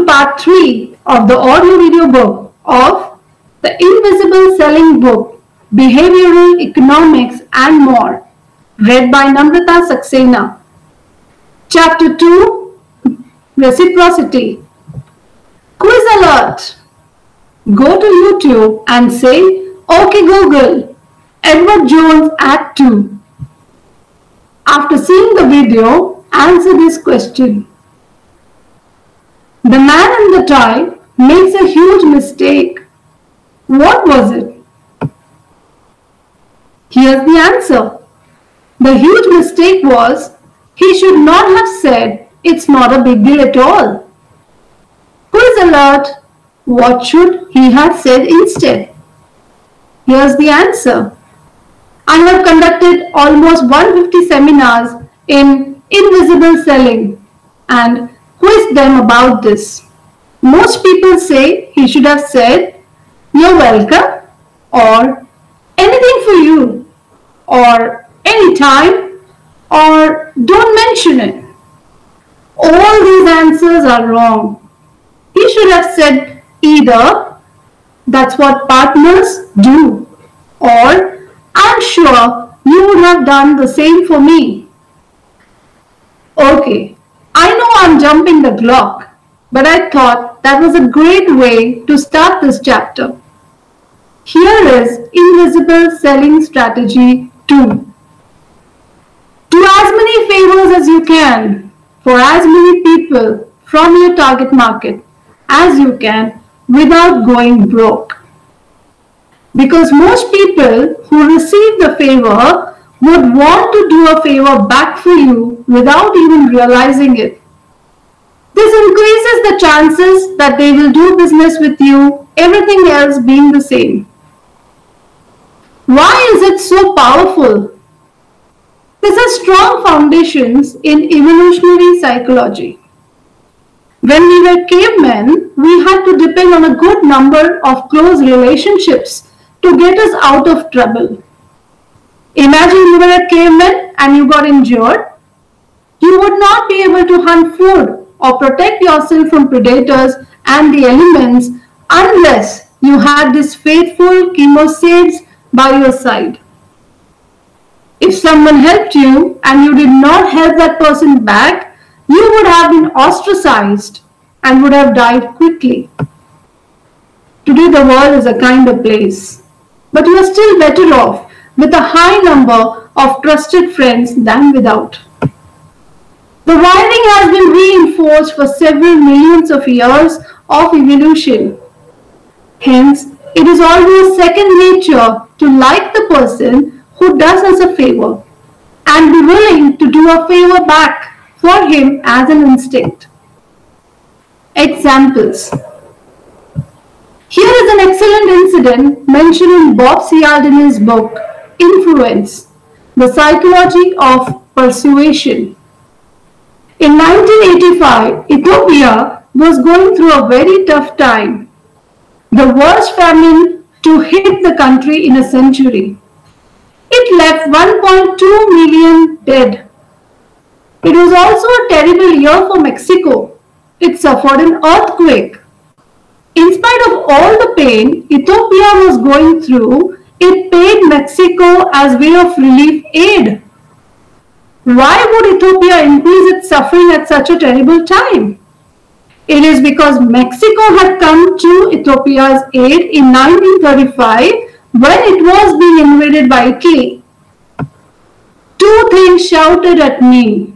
part 3 of the audio video book of The Invisible Selling Book, Behavioral Economics and More, read by Namrata Saxena. Chapter 2, Reciprocity. Quiz alert! Go to YouTube and say, "Okay Google, Edward Jones Act 2. After seeing the video, answer this question. The man in the tie makes a huge mistake. What was it? Here's the answer. The huge mistake was he should not have said it's not a big deal at all. Quiz alert. What should he have said instead? Here's the answer. I have conducted almost 150 seminars in invisible selling and quizzed them about this. Most people say he should have said, "You're welcome," or "anything for you," or "anytime," or "don't mention it." All these answers are wrong. He should have said either, "That's what partners do," or "I'm sure you would have done the same for me." Okay, I know I'm jumping the clock, but I thought that was a great way to start this chapter. Here is Invisible Selling Strategy 2. Do as many favors as you can for as many people from your target market as you can without going broke. Because most people who receive the favor would want to do a favor back for you without even realizing it. This increases the chances that they will do business with you, everything else being the same. Why is it so powerful? This has strong foundations in evolutionary psychology. When we were cavemen, we had to depend on a good number of close relationships to get us out of trouble. Imagine you were a caveman and you got injured. You would not be able to hunt food or protect yourself from predators and the elements unless you had these faithful chemosades by your side. If someone helped you and you did not help that person back, you would have been ostracized and would have died quickly. Today the world is a kinder place, but you are still better off with a high number of trusted friends than without. The wiring has been reinforced for several millions of years of evolution. Hence, it is almost second nature to like the person who does us a favor and be willing to do a favor back for him as an instinct. Examples. Here is an excellent incident mentioned in Bob Cialdini's book, Influence, The Psychology of Persuasion. In 1985, Ethiopia was going through a very tough time, the worst famine to hit the country in a century. It left 1.2 million dead. It was also a terrible year for Mexico. It suffered an earthquake. In spite of all the pain Ethiopia was going through, it paid Mexico as way of relief aid. Why would Ethiopia increase its suffering at such a terrible time? It is because Mexico had come to Ethiopia's aid in 1935 when it was being invaded by Italy. Two things shouted at me.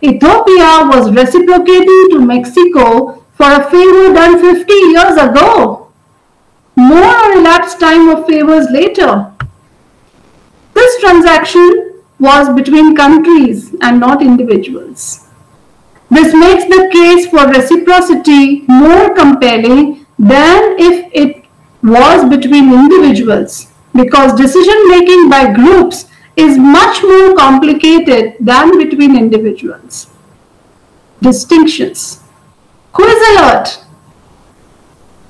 Ethiopia was reciprocating to Mexico for a favor done 50 years ago. More or elapsed time of favors later. This transaction was between countries and not individuals. This makes the case for reciprocity more compelling than if it was between individuals, because decision making by groups is much more complicated than between individuals. Distinctions. Quiz alert.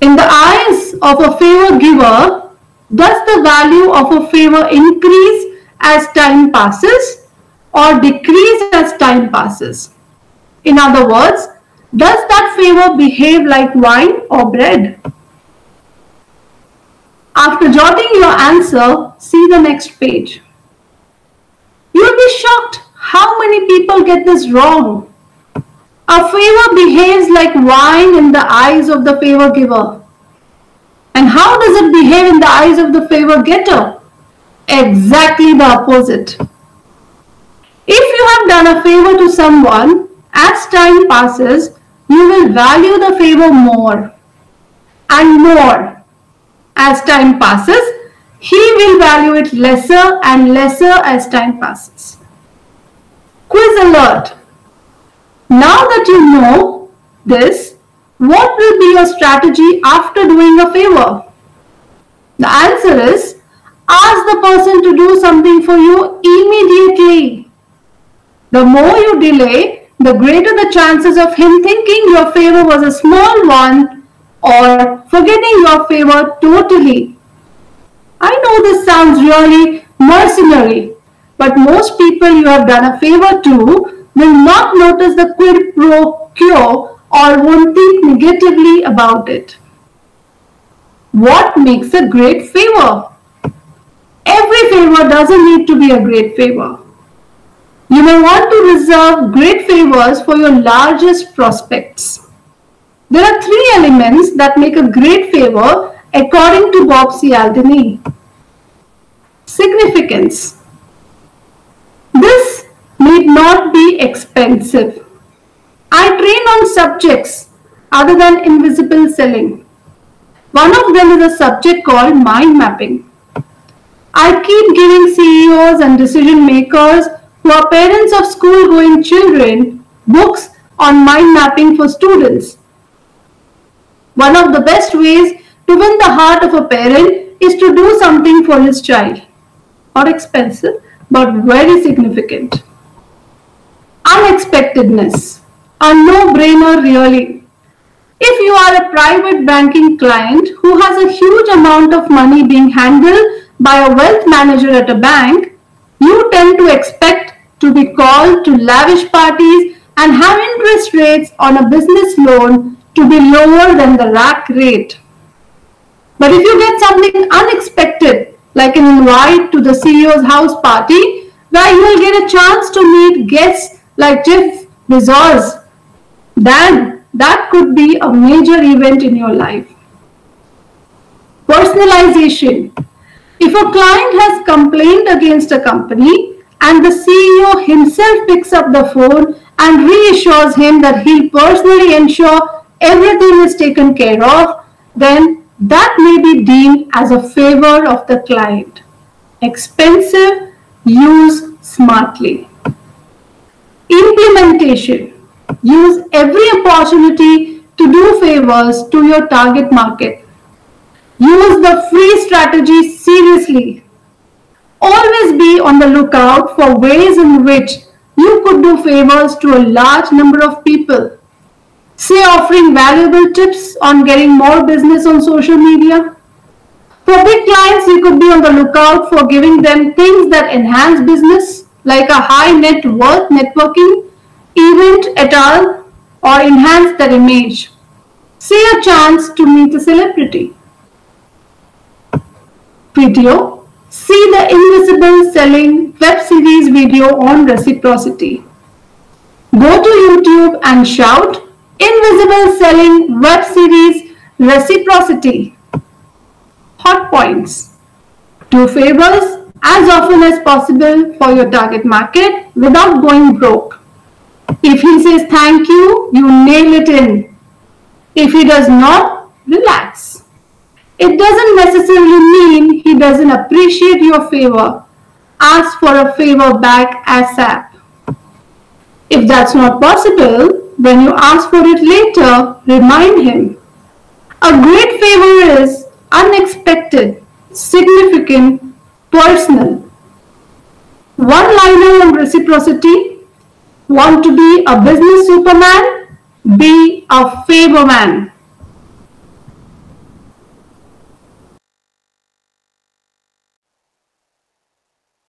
In the eyes of a favor giver, does the value of a favor increase as time passes or decrease as time passes? In other words, Does that favor behave like wine or bread? After jotting your answer, see the next page. You'll be shocked how many people get this wrong. A favor behaves like wine in the eyes of the favor giver. And how does it behave in the eyes of the favor getter? Exactly the opposite. If you have done a favor to someone, as time passes, you will value the favor more and more. As time passes, he will value it lesser and lesser as time passes. Quiz alert. Now that you know this, what will be your strategy after doing a favor? The answer is, ask the person to do something for you immediately. The more you delay, the greater the chances of him thinking your favor was a small one or forgetting your favor totally. I know this sounds really mercenary, but most people you have done a favor to will not notice the quid pro quo or won't think negatively about it. What makes a great favor? Every favor doesn't need to be a great favor. You may want to reserve great favors for your largest prospects. There are 3 elements that make a great favor according to Bob Cialdini. Significance. This need not be expensive. I train on subjects other than invisible selling. One of them is a subject called mind mapping. I keep giving CEOs and decision makers who are parents of school-going children books on mind mapping for students. One of the best ways to win the heart of a parent is to do something for his child. Not expensive, but very significant. Unexpectedness. A no-brainer really. If you are a private banking client who has a huge amount of money being handled by a wealth manager at a bank, you tend to expect to be called to lavish parties and have interest rates on a business loan to be lower than the rack rate. But if you get something unexpected, like an invite to the CEO's house party, where you will get a chance to meet guests like Jeff Bezos, then that could be a major event in your life. Personalization. If a client has complained against a company and the CEO himself picks up the phone and reassures him that he'll personally ensure everything is taken care of, then that may be deemed as a favor of the client. Expensive, use smartly. Implementation. Use every opportunity to do favors to your target market. Use the free strategy seriously. Always be on the lookout for ways in which you could do favors to a large number of people. Say offering valuable tips on getting more business on social media. For big clients, you could be on the lookout for giving them things that enhance business, like a high net worth networking event et al., or enhance their image. Say a chance to meet a celebrity. Video. See the Invisible Selling web series video on reciprocity. Go to YouTube and shout Invisible Selling web series reciprocity. Hot points. Do favors as often as possible for your target market without going broke. If he says thank you, you nail it in. If he does not, relax. It doesn't necessarily mean he doesn't appreciate your favor. Ask for a favor back ASAP. If that's not possible, when you ask for it later, remind him. A great favor is unexpected, significant, personal. One liner on reciprocity. Want to be a business superman? Be a favor man.